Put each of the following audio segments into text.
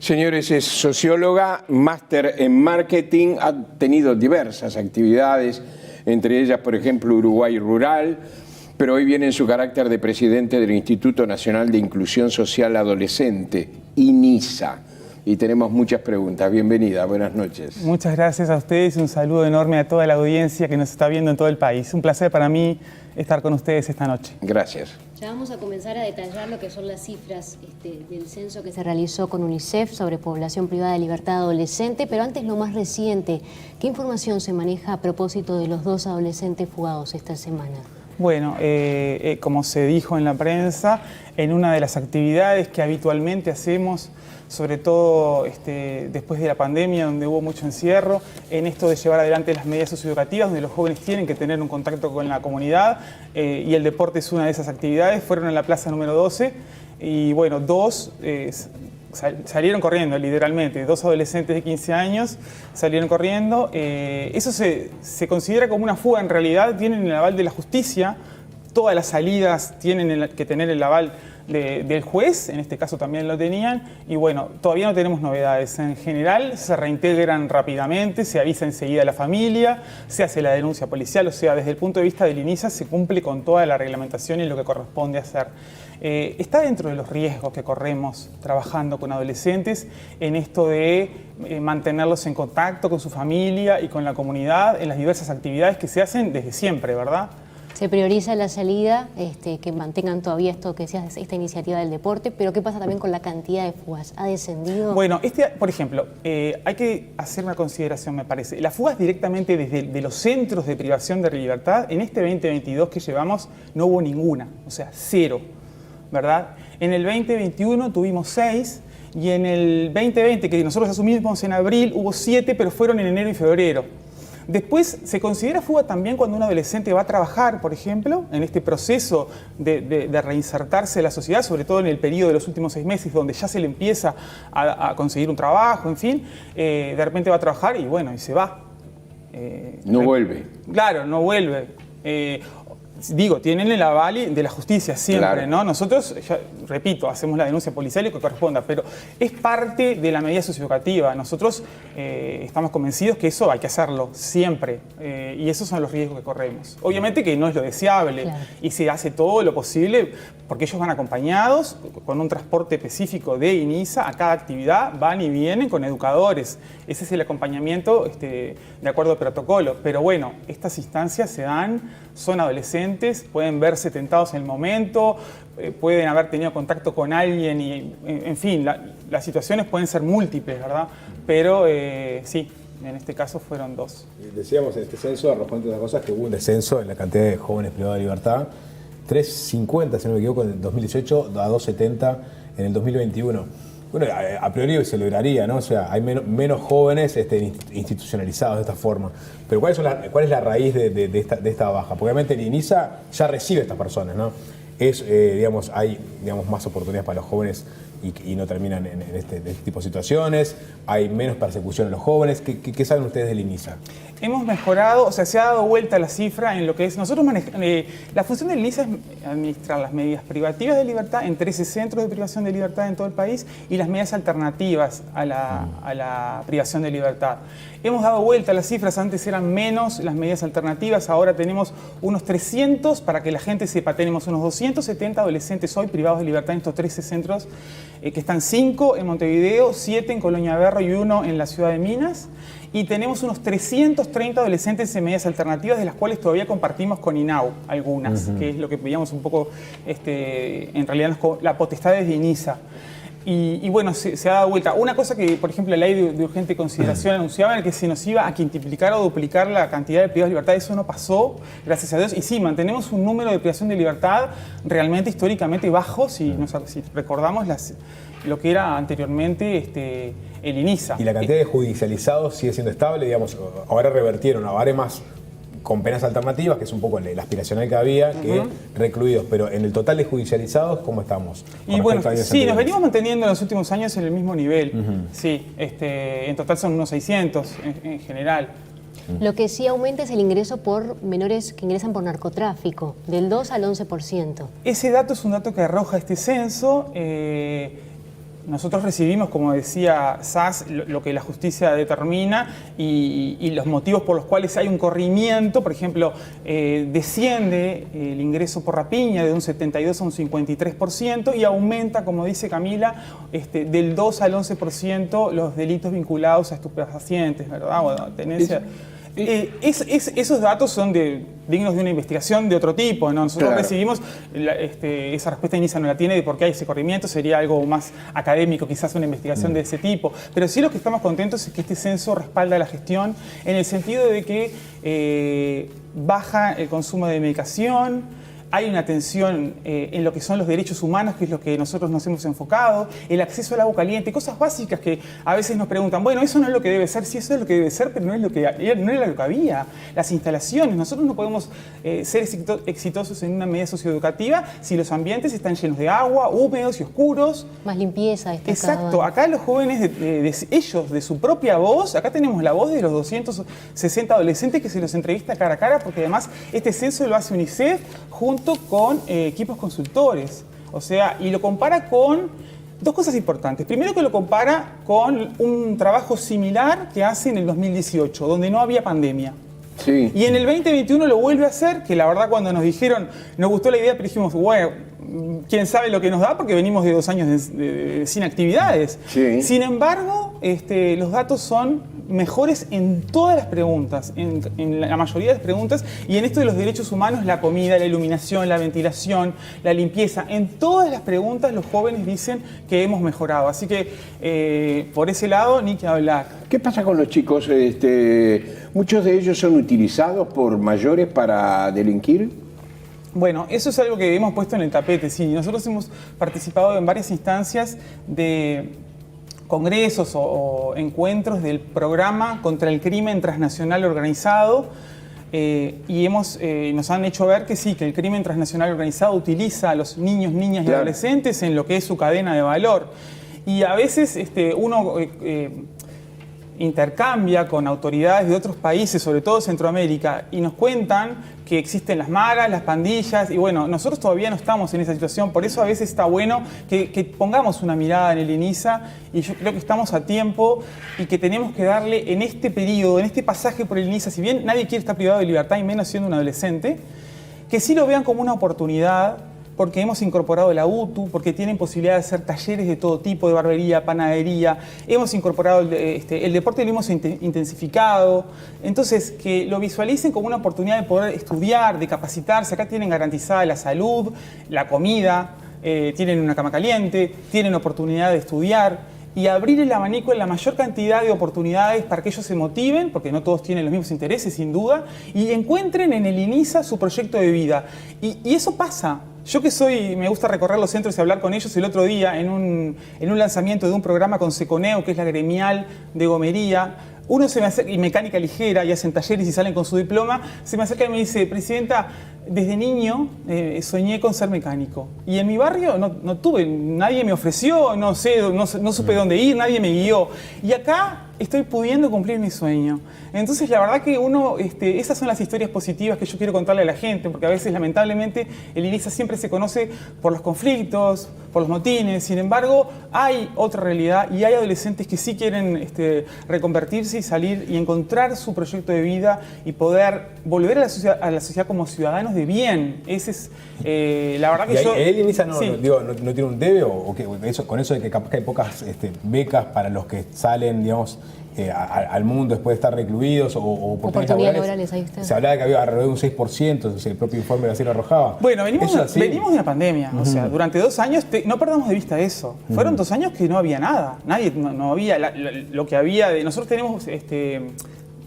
Señores, es socióloga, máster en marketing, ha tenido diversas actividades, entre ellas, por ejemplo, Uruguay Rural, pero hoy viene en su carácter de presidente del Instituto Nacional de Inclusión Social Adolescente, INISA. Y tenemos muchas preguntas. Bienvenida, buenas noches. Muchas gracias a ustedes y un saludo enorme a toda la audiencia que nos está viendo en todo el país. Un placer para mí estar con ustedes esta noche. Gracias. Ya vamos a comenzar a detallar lo que son las cifras del censo que se realizó con UNICEF sobre población privada de libertad adolescente, pero antes lo más reciente, ¿qué información se maneja a propósito de los 2 adolescentes fugados esta semana? Bueno, como se dijo en la prensa, en una de las actividades que habitualmente hacemos, sobre todo después de la pandemia, donde hubo mucho encierro, en esto de llevar adelante las medidas socioeducativas, donde los jóvenes tienen que tener un contacto con la comunidad, y el deporte es una de esas actividades. Fueron a la plaza número 12 y bueno, salieron corriendo, literalmente. 2 adolescentes de 15 años salieron corriendo. Eso se considera como una fuga. En realidad tienen el aval de la justicia. Todas las salidas tienen que tener el aval del juez, en este caso también lo tenían, y bueno, todavía no tenemos novedades. En general se reintegran rápidamente, se avisa enseguida a la familia, se hace la denuncia policial, o sea, desde el punto de vista del INISA se cumple con toda la reglamentación y lo que corresponde hacer. Está dentro de los riesgos que corremos trabajando con adolescentes en esto de mantenerlos en contacto con su familia y con la comunidad en las diversas actividades que se hacen desde siempre, ¿verdad? Se prioriza la salida, que mantengan todavía esto que sea esta iniciativa del deporte, pero ¿qué pasa también con la cantidad de fugas? ¿Ha descendido? Bueno, por ejemplo, hay que hacer una consideración, me parece. Las fugas directamente desde los centros de privación de libertad, en este 2022 que llevamos, no hubo ninguna, o sea, 0, ¿verdad? En el 2021 tuvimos 6 y en el 2020, que nosotros asumimos en abril, hubo 7, pero fueron en enero y febrero. Después, se considera fuga también cuando un adolescente va a trabajar, por ejemplo, en este proceso de reinsertarse en la sociedad, sobre todo en el periodo de los últimos 6 meses, donde ya se le empieza a conseguir un trabajo, en fin, de repente va a trabajar y bueno, y se va. No vuelve. Claro, no vuelve. Digo, tienen el aval de la justicia siempre, claro, ¿no? Nosotros, ya, repito, hacemos la denuncia policial y lo que corresponda, pero es parte de la medida socioeducativa. Nosotros estamos convencidos que eso hay que hacerlo siempre, y esos son los riesgos que corremos. Obviamente que no es lo deseable, claro, y se hace todo lo posible porque ellos van acompañados con un transporte específico de INISA a cada actividad, van y vienen con educadores. Ese es el acompañamiento de acuerdo al protocolo. Pero bueno, estas instancias se dan, son adolescentes, pueden verse tentados en el momento, pueden haber tenido contacto con alguien y, en fin, las situaciones pueden ser múltiples, ¿verdad? Pero sí, en este caso fueron 2. Decíamos en este censo, a responder de las cosas, que hubo un descenso en la cantidad de jóvenes privados de libertad, 350, si no me equivoco, en el 2018 a 270 en el 2021. Bueno, a priori se lograría, ¿no? O sea, hay menos jóvenes institucionalizados de esta forma. Pero ¿cuál es la raíz de esta baja? Porque obviamente el INISA ya recibe a estas personas, ¿no? Hay más oportunidades para los jóvenes y no terminan en este tipo de situaciones. Hay menos persecución a los jóvenes. ¿Qué saben ustedes del INISA? Hemos mejorado, o sea, se ha dado vuelta la cifra en lo que es... Nosotros la función del INISA es administrar las medidas privativas de libertad en 13 centros de privación de libertad en todo el país y las medidas alternativas a la privación de libertad. Hemos dado vuelta las cifras, antes eran menos las medidas alternativas, ahora tenemos unos 300, para que la gente sepa, tenemos unos 270 adolescentes hoy privados de libertad en estos 13 centros, que están 5 en Montevideo, 7 en Colonia Berro y 1 en la ciudad de Minas. Y tenemos unos 330 adolescentes en medidas alternativas, de las cuales todavía compartimos con INAU algunas, que es lo que veíamos un poco, en realidad, la potestad es de INISA. Y bueno, se ha dado vuelta. Una cosa que, por ejemplo, la ley de urgente consideración anunciaba era que se nos iba a quintuplicar o duplicar la cantidad de privados de libertad. Eso no pasó, gracias a Dios. Y sí, mantenemos un número de privación de libertad realmente históricamente bajo, si recordamos lo que era anteriormente el INISA. ¿Y la cantidad de judicializados sigue siendo estable? Digamos, ahora revertieron, ahora hay más con penas alternativas, que es un poco la aspiracional que había, que recluidos. Pero en el total de judicializados, ¿cómo estamos? Y bueno, sí, nos venimos manteniendo en los últimos años en el mismo nivel. Sí, en total son unos 600 en general. Lo que sí aumenta es el ingreso por menores que ingresan por narcotráfico, del 2 al 11%. Ese dato es un dato que arroja este censo. nosotros recibimos, como decía Sass, lo que la justicia determina y los motivos por los cuales hay un corrimiento. Por ejemplo, desciende el ingreso por rapiña de un 72 a un 53% y aumenta, como dice Camila, del 2 al 11% los delitos vinculados a estupefacientes, ¿verdad? Bueno, tenencia... esos datos son dignos de una investigación de otro tipo, ¿no? Nosotros recibimos esa respuesta de NISA no la tiene de por qué hay ese corrimiento, sería algo más académico, quizás una investigación de ese tipo. Pero sí lo que estamos contentos es que este censo respalda la gestión en el sentido de que baja el consumo de medicación. Hay una atención en lo que son los derechos humanos, que es lo que nosotros nos hemos enfocado, el acceso al agua caliente, cosas básicas que a veces nos preguntan, bueno, eso no es lo que debe ser, sí, eso es lo que debe ser, pero no era lo que había. Las instalaciones, nosotros no podemos ser exitosos en una medida socioeducativa si los ambientes están llenos de agua, húmedos y oscuros. Más limpieza. Exacto, acá los jóvenes, ellos, de su propia voz, acá tenemos la voz de los 260 adolescentes que se los entrevista cara a cara, porque además este censo lo hace UNICEF junto con equipos consultores. O sea, y lo compara con dos cosas importantes. Primero, que lo compara con un trabajo similar que hace en el 2018, donde no había pandemia. Sí. Y en el 2021 lo vuelve a hacer, que la verdad cuando nos dijeron, nos gustó la idea, pero dijimos, bueno, quién sabe lo que nos da, porque venimos de 2 años sin actividades. Sí. Sin embargo, los datos son mejores en todas las preguntas, en la mayoría de las preguntas, y en esto de los derechos humanos, la comida, la iluminación, la ventilación, la limpieza, en todas las preguntas los jóvenes dicen que hemos mejorado. Así que por ese lado, ni que hablar. ¿Qué pasa con los chicos? ¿Muchos de ellos son utilizados por mayores para delinquir? Bueno, eso es algo que hemos puesto en el tapete, sí. Nosotros hemos participado en varias instancias de congresos o encuentros del programa contra el crimen transnacional organizado y nos han hecho ver que sí, que el crimen transnacional organizado utiliza a los niños, niñas y adolescentes en lo que es su cadena de valor. Y a veces uno intercambia con autoridades de otros países, sobre todo Centroamérica, y nos cuentan que existen las maras, las pandillas, y bueno, nosotros todavía no estamos en esa situación, por eso a veces está bueno que pongamos una mirada en el INISA, y yo creo que estamos a tiempo y que tenemos que darle en este periodo, en este pasaje por el INISA, si bien nadie quiere estar privado de libertad, y menos siendo un adolescente, que sí lo vean como una oportunidad, porque hemos incorporado la UTU, porque tienen posibilidad de hacer talleres de todo tipo, de barbería, panadería, hemos incorporado el deporte, lo hemos intensificado. Entonces, que lo visualicen como una oportunidad de poder estudiar, de capacitarse. Acá tienen garantizada la salud, la comida, tienen una cama caliente, tienen oportunidad de estudiar y abrir el abanico en la mayor cantidad de oportunidades para que ellos se motiven, porque no todos tienen los mismos intereses, sin duda, y encuentren en el INISA su proyecto de vida. Y eso pasa. Yo que me gusta recorrer los centros y hablar con ellos, el otro día en un lanzamiento de un programa con Seconeo, que es la gremial de gomería, uno se me acerca, y mecánica ligera, y hacen talleres y salen con su diploma, se me acerca y me dice, Presidenta, desde niño soñé con ser mecánico. Y en mi barrio no tuve, nadie me ofreció, no supe dónde ir, nadie me guió. Y acá estoy pudiendo cumplir mi sueño. Entonces, la verdad que esas son las historias positivas que yo quiero contarle a la gente, porque a veces, lamentablemente, el INISA siempre se conoce por los conflictos, por los motines. Sin embargo, hay otra realidad y hay adolescentes que sí quieren reconvertirse y salir y encontrar su proyecto de vida y poder volver a la sociedad como ciudadanos de bien. Ese es, la verdad que yo... ¿El INISA no tiene un debe o que con eso de que capaz que hay pocas becas para los que salen, digamos, al mundo después de estar recluidos o oportunidades laborales? Ahí está. Se hablaba de que había alrededor de un 6%, el propio informe de la arrojaba. Bueno, venimos de una pandemia, o sea, durante 2 años, no perdamos de vista eso. Fueron 2 años que no había nada, no había lo que había. Nosotros tenemos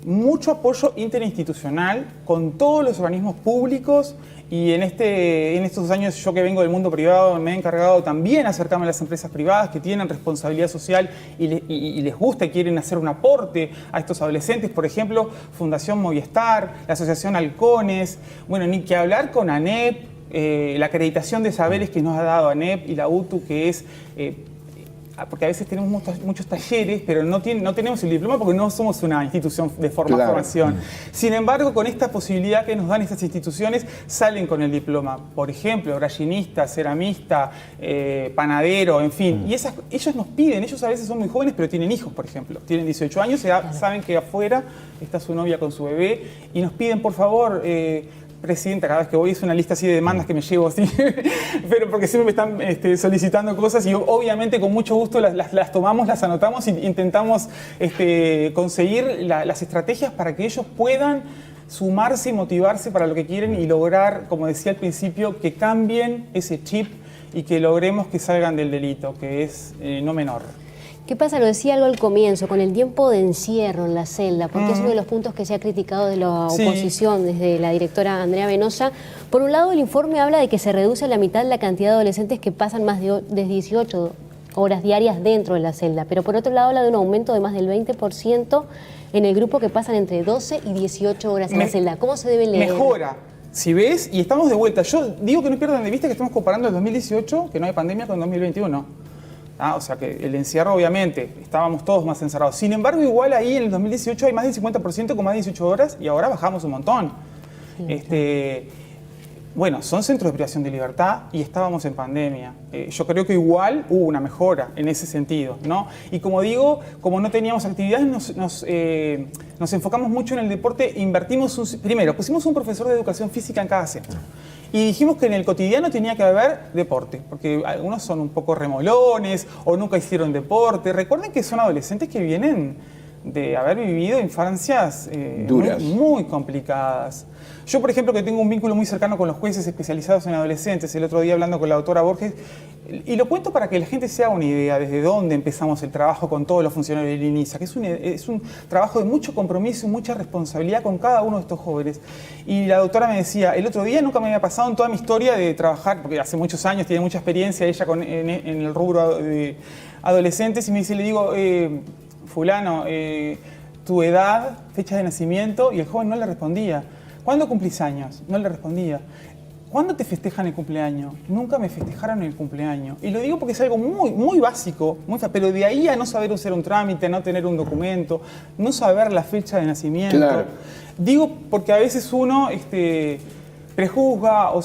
mucho apoyo interinstitucional con todos los organismos públicos. Y en estos años, yo que vengo del mundo privado, me he encargado también de acercarme a las empresas privadas que tienen responsabilidad social y les gusta y quieren hacer un aporte a estos adolescentes. Por ejemplo, Fundación Movistar, la Asociación Halcones, bueno, ni que hablar con ANEP, la acreditación de saberes que nos ha dado ANEP y la UTU, que es porque a veces tenemos muchos talleres, pero no tenemos el diploma porque no somos una institución de formación. Sin embargo, con esta posibilidad que nos dan estas instituciones, salen con el diploma. Por ejemplo, gallinista, ceramista, panadero, en fin. Y ellos nos piden, ellos a veces son muy jóvenes, pero tienen hijos, por ejemplo. Tienen 18 años, saben que afuera está su novia con su bebé, y nos piden, por favor, presidenta, cada vez que voy es una lista así de demandas que me llevo así, pero porque siempre me están solicitando cosas y obviamente con mucho gusto las tomamos, las anotamos e intentamos conseguir las estrategias para que ellos puedan sumarse y motivarse para lo que quieren y lograr, como decía al principio, que cambien ese chip y que logremos que salgan del delito, que es no menor. ¿Qué pasa? Lo decía algo al comienzo, con el tiempo de encierro en la celda, porque es uno de los puntos que se ha criticado de la oposición desde la directora Andrea Venosa. Por un lado, el informe habla de que se reduce a la mitad la cantidad de adolescentes que pasan más de 18 horas diarias dentro de la celda, pero por otro lado habla de un aumento de más del 20% en el grupo que pasan entre 12 y 18 horas en la celda. ¿Cómo se debe leer? Mejora. Si ves, y estamos de vuelta, yo digo que no pierdan de vista que estamos comparando el 2018, que no hay pandemia, con 2021. O sea que el encierro, obviamente, estábamos todos más encerrados. Sin embargo, igual ahí en el 2018 hay más del 50% con más de 18 horas y ahora bajamos un montón. Bueno, son centros de privación de libertad y estábamos en pandemia. Yo creo que igual hubo una mejora en ese sentido, ¿no? Y como digo, como no teníamos actividades, nos enfocamos mucho en el deporte. Primero, pusimos un profesor de educación física en cada centro. Y dijimos que en el cotidiano tenía que haber deporte, porque algunos son un poco remolones o nunca hicieron deporte. Recuerden que son adolescentes que vienen de haber vivido infancias duras, muy complicadas. Yo, por ejemplo, que tengo un vínculo muy cercano con los jueces especializados en adolescentes, el otro día hablando con la doctora Borges, y lo cuento para que la gente se haga una idea desde dónde empezamos el trabajo con todos los funcionarios del INISA, que es un trabajo de mucho compromiso y mucha responsabilidad con cada uno de estos jóvenes. Y la doctora me decía, el otro día nunca me había pasado en toda mi historia de trabajar, porque hace muchos años, tiene mucha experiencia ella en el rubro de adolescentes, y me dice, le digo, fulano, tu edad, fecha de nacimiento, y el joven no le respondía. ¿Cuándo cumplís años? No le respondía. ¿Cuándo te festejan el cumpleaños? Nunca me festejaron el cumpleaños. Y lo digo porque es algo muy básico, pero de ahí a no saber hacer un trámite, no tener un documento, no saber la fecha de nacimiento. Claro. Digo porque a veces uno prejuzga o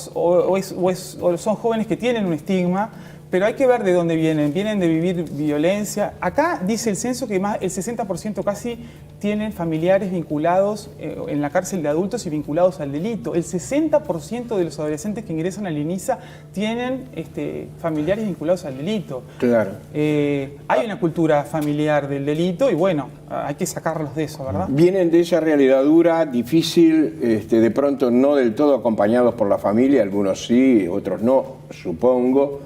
son jóvenes que tienen un estigma, pero hay que ver de dónde vienen. Vienen de vivir violencia. Acá dice el censo que más el 60% casi tienen familiares vinculados en la cárcel de adultos y vinculados al delito. El 60% de los adolescentes que ingresan al INISA tienen familiares vinculados al delito. Claro. Hay una cultura familiar del delito y bueno, hay que sacarlos de eso, ¿verdad? Vienen de esa realidad dura, difícil, de pronto no del todo acompañados por la familia, algunos sí, otros no, supongo.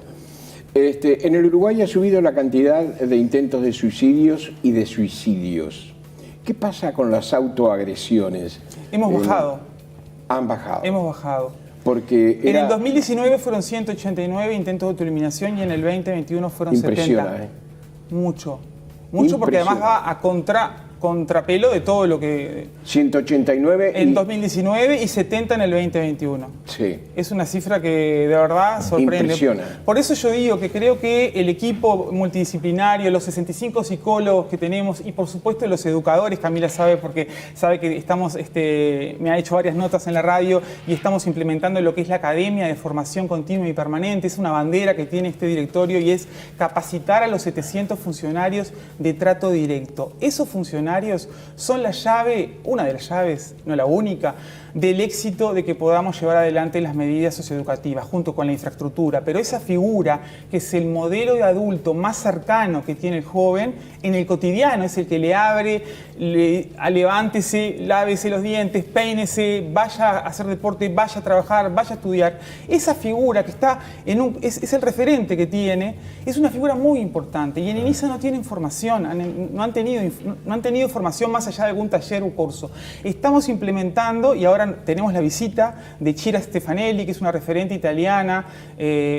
En el Uruguay ha subido la cantidad de intentos de suicidios y de suicidios. ¿Qué pasa con las autoagresiones? Hemos bajado. Han bajado. Hemos bajado. Porque en el 2019 fueron 189 intentos de autoeliminación y en el 2021 fueron 70. Mucho. Mucho porque además va a contrapelo de todo lo que... 189 en 2019 y 70 en el 2021. Sí. Es una cifra que de verdad sorprende. Impresiona. Por eso yo digo que creo que el equipo multidisciplinario, los 65 psicólogos que tenemos y por supuesto los educadores, Camila sabe porque sabe que estamos, me ha hecho varias notas en la radio y estamos implementando lo que es la Academia de Formación Continua y Permanente. Es una bandera que tiene este directorio y es capacitar a los 700 funcionarios de trato directo. Esos funcionarios son la llave, una de las llaves, no la única, del éxito de que podamos llevar adelante las medidas socioeducativas junto con la infraestructura. Pero esa figura, que es el modelo de adulto más cercano que tiene el joven, en el cotidiano es el que le abre, levántese, lávese los dientes, peínese, vaya a hacer deporte, vaya a trabajar, vaya a estudiar. Esa figura que está es el referente que tiene, es una figura muy importante. Y en INISA no tienen formación, no han tenido formación más allá de algún taller o curso. Estamos implementando y ahora ahora tenemos la visita de Cira Stefanelli, que es una referente italiana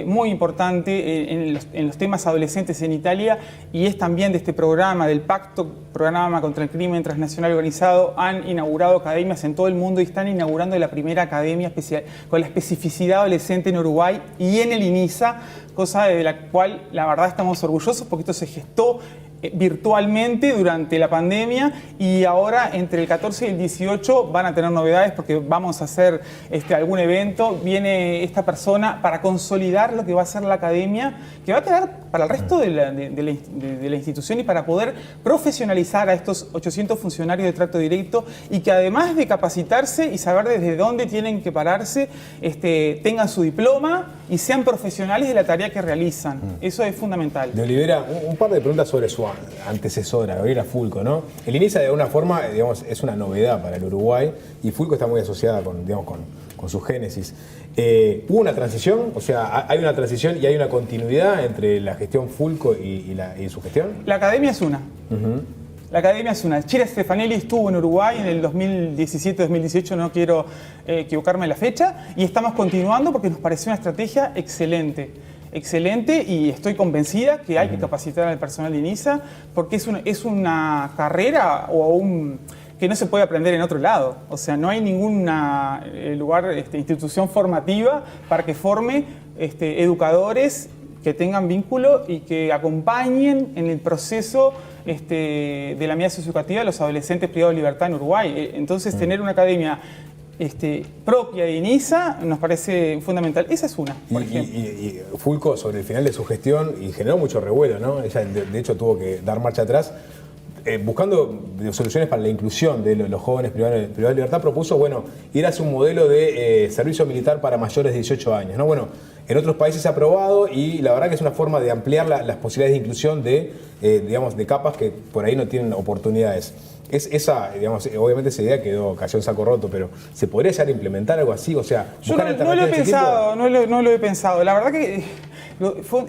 muy importante en los temas adolescentes en Italia, y es también de este programa, del Pacto Programa contra el Crimen Transnacional Organizado. Han inaugurado academias en todo el mundo y están inaugurando la primera academia especial con la especificidad adolescente en Uruguay y en el INISA, cosa de la cual la verdad estamos orgullosos porque esto se gestó virtualmente durante la pandemia, y ahora entre el 14 y el 18 van a tener novedades porque vamos a hacer algún evento. Viene esta persona para consolidar lo que va a ser la academia, que va a quedar para el resto de la institución, y para poder profesionalizar a estos 800 funcionarios de trato directo, y que además de capacitarse y saber desde dónde tienen que pararse, tengan su diploma y sean profesionales de la tarea que realizan. Eso es fundamental. De Olivera, un par de preguntas sobre su antecesora, Gabriela Fulco, ¿no? El INISA de alguna forma, digamos, es una novedad para el Uruguay, y Fulco está muy asociada con su génesis. ¿Hubo una transición? O sea, ¿hay una transición y hay una continuidad entre la gestión Fulco y su gestión? La academia es una. La academia es una. Cira Stefanelli estuvo en Uruguay en el 2017-2018, no quiero equivocarme en la fecha, y estamos continuando porque nos pareció una estrategia excelente, y estoy convencida que hay que capacitar al personal de INISA, porque es una carrera que no se puede aprender en otro lado. O sea, no hay ninguna institución formativa para que forme educadores que tengan vínculo y que acompañen en el proceso de la medida socioeducativa de los adolescentes privados de libertad en Uruguay. Entonces, tener una academia propia de INISA nos parece fundamental. Esa es una, por ejemplo. Y Fulco, sobre el final de su gestión, y generó mucho revuelo, ¿no? Ella, de hecho, tuvo que dar marcha atrás, buscando soluciones para la inclusión de los jóvenes privados de libertad. Propuso, ir hacia un modelo de servicio militar para mayores de 18 años, ¿no? Bueno, en otros países se ha aprobado, y la verdad que es una forma de ampliar las posibilidades de inclusión de capas que por ahí no tienen oportunidades. Obviamente esa idea cayó en saco roto, pero ¿se podría llegar a implementar algo así? O sea, yo no lo he pensado, no lo he pensado. La verdad que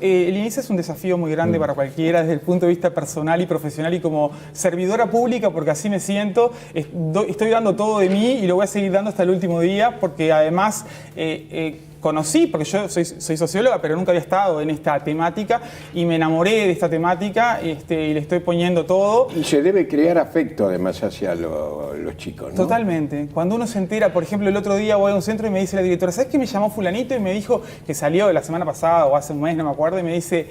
el INISA es un desafío muy grande para cualquiera desde el punto de vista personal y profesional, y como servidora pública, porque así me siento. Estoy dando todo de mí y lo voy a seguir dando hasta el último día, porque además conocí, porque yo soy socióloga, pero nunca había estado en esta temática, y me enamoré de esta temática, y le estoy poniendo todo. Y se debe crear afecto además hacia los chicos, ¿no? Totalmente. Cuando uno se entera, por ejemplo, el otro día voy a un centro y me dice la directora, ¿sabes qué me llamó fulanito? Y me dijo que salió la semana pasada o hace un mes, no me acuerdo, y me dice,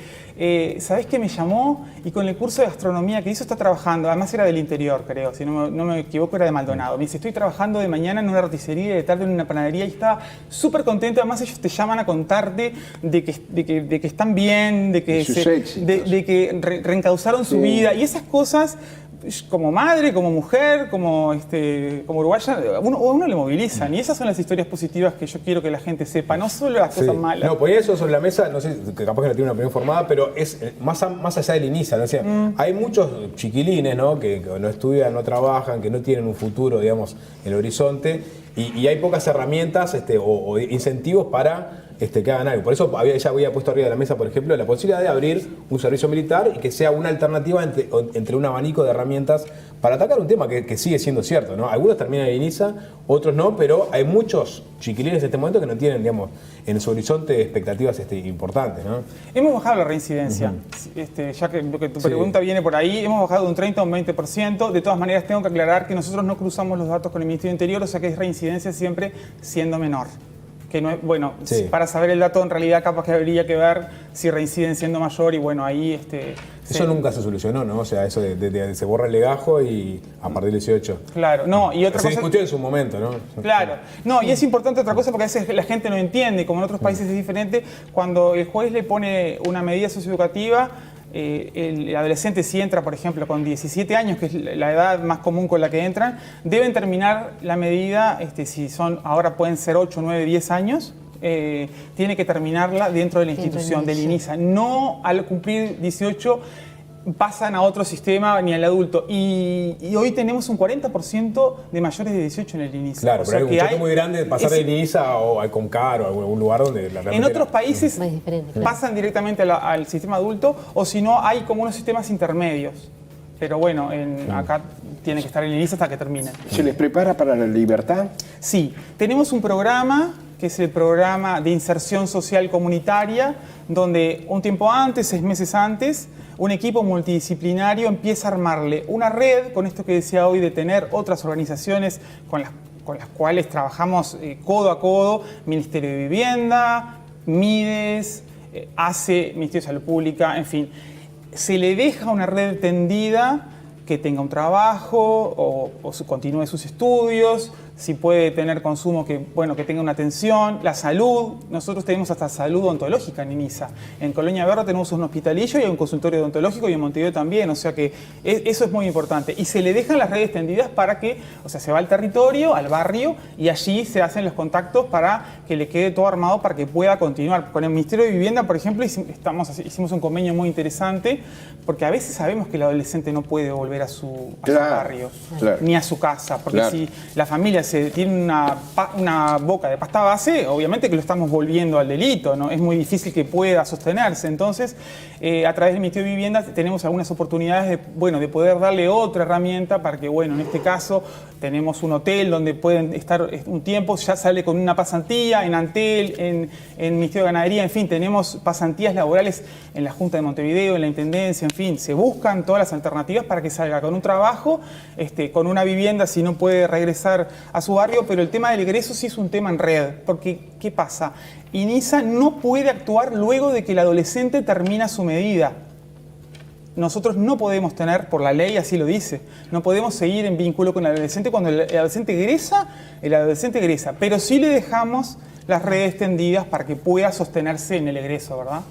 ¿sabes qué me llamó? Y con el curso de gastronomía que hizo está trabajando, además era del interior, creo, si no me equivoco, era de Maldonado. Me dice, estoy trabajando de mañana en una roticería y de tarde en una panadería, y estaba súper contento. Además, ellos te llaman a contarte de que están bien, de que reencauzaron su vida, y esas cosas, como madre, como mujer, como uruguaya, uno le movilizan, y esas son las historias positivas que yo quiero que la gente sepa, no solo las cosas malas. No, ponía eso sobre la mesa, no sé, que capaz que no tiene una opinión formada, pero es más allá del INISA, ¿no? O sea, hay muchos chiquilines, ¿no? que no estudian, no trabajan, que no tienen un futuro, digamos, en el horizonte, y hay pocas herramientas o incentivos para que hagan algo. Por eso ella había puesto arriba de la mesa, por ejemplo, la posibilidad de abrir un servicio militar, y que sea una alternativa entre un abanico de herramientas para atacar un tema que sigue siendo cierto, ¿no? Algunos terminan en INISA, otros no, pero hay muchos chiquilines en este momento que no tienen, digamos, en su horizonte expectativas importantes, ¿no? Hemos bajado la reincidencia. Ya que tu pregunta viene por ahí, hemos bajado de un 30 a un 20%. De todas maneras, tengo que aclarar que nosotros no cruzamos los datos con el Ministerio del Interior, o sea que es reincidencia siempre siendo menor. Que no es, para saber el dato, en realidad capaz que habría que ver si reinciden siendo mayor, y ahí... Eso nunca se solucionó, ¿no? O sea, eso de se borra el legajo y a partir del 18. Claro, no, y otra cosa... Se discutió en su momento, ¿no? Claro, no, y es importante otra cosa, porque a veces la gente no entiende, como en otros países es diferente, cuando el juez le pone una medida socioeducativa, el adolescente, si entra, por ejemplo, con 17 años, que es la edad más común con la que entran, deben terminar la medida, si son, ahora pueden ser 8, 9, 10 años, tiene que terminarla dentro de la institución, del INISA. No al cumplir 18 pasan a otro sistema ni al adulto. Y hoy tenemos un 40% de mayores de 18 en el INISA. Claro, o sea, pero hay un choque muy grande de pasar del INISA o al CONCAR o a algún lugar donde... En otros países pasan directamente al sistema adulto, o si no, hay como unos sistemas intermedios. Pero bueno, acá tiene que estar en el INISA hasta que termine. ¿Se les prepara para la libertad? Sí, tenemos un programa que es el programa de inserción social comunitaria, donde un tiempo antes, 6 meses antes, un equipo multidisciplinario empieza a armarle una red, con esto que decía hoy, de tener otras organizaciones con las cuales trabajamos codo a codo, Ministerio de Vivienda, MIDES, ACE, Ministerio de Salud Pública, en fin. Se le deja una red tendida que tenga un trabajo o continúe sus estudios, si puede tener consumo, que tenga una atención, la salud. Nosotros tenemos hasta salud odontológica en INISA. En Colonia Berra tenemos un hospitalillo y un consultorio odontológico, y en Montevideo también, o sea que eso es muy importante. Y se le dejan las redes tendidas para que, o sea, se va al territorio, al barrio, y allí se hacen los contactos para que le quede todo armado para que pueda continuar. Con el Ministerio de Vivienda, por ejemplo, hicimos un convenio muy interesante, porque a veces sabemos que el adolescente no puede volver a su barrio, ni a su casa, porque si la familia tiene una boca de pasta base, obviamente que lo estamos volviendo al delito, ¿no? Es muy difícil que pueda sostenerse. Entonces, a través del Ministerio de Vivienda tenemos algunas oportunidades de poder darle otra herramienta para que, en este caso, tenemos un hotel donde pueden estar un tiempo, ya sale con una pasantía, en Antel, en Ministerio de Ganadería, en fin, tenemos pasantías laborales en la Junta de Montevideo, en la Intendencia, en fin, se buscan todas las alternativas para que salga con un trabajo, con una vivienda si no puede regresar a su barrio, pero el tema del egreso sí es un tema en red, porque ¿qué pasa? INISA no puede actuar luego de que el adolescente termina su medida. Nosotros no podemos tener, por la ley así lo dice, no podemos seguir en vínculo con el adolescente. Cuando el adolescente egresa, pero sí le dejamos las redes tendidas para que pueda sostenerse en el egreso, ¿verdad?